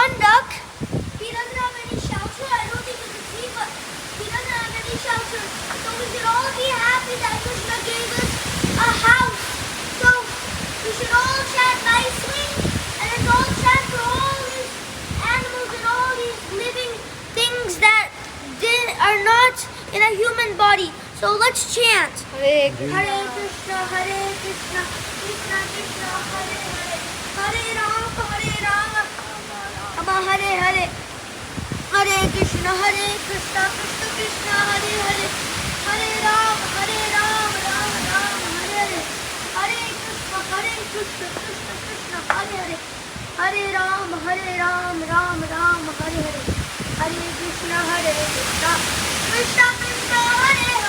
one duck, he doesn't have any shelter. I don't think you can see, but he doesn't have any shelter. So we should all be happy that Krishna gave us a house. So we should all chant nicely, and let's all chant for all these animals and all these living things that are not in a human body. So let's chant. Hare Krishna. Hare Krishna, Krishna Krishna, Hare Hare, Hare Rama, Rama Hare Hare, Hare Krishna, Krishna Krishna, Hare Hare, Hare Rama, Rama Rama, Hare Hare, Hare Krishna, Krishna Krishna, Hare Hare, Hare Rama, Rama Rama, Hare Hare, Hare Krishna, Krishna Krishna, Hare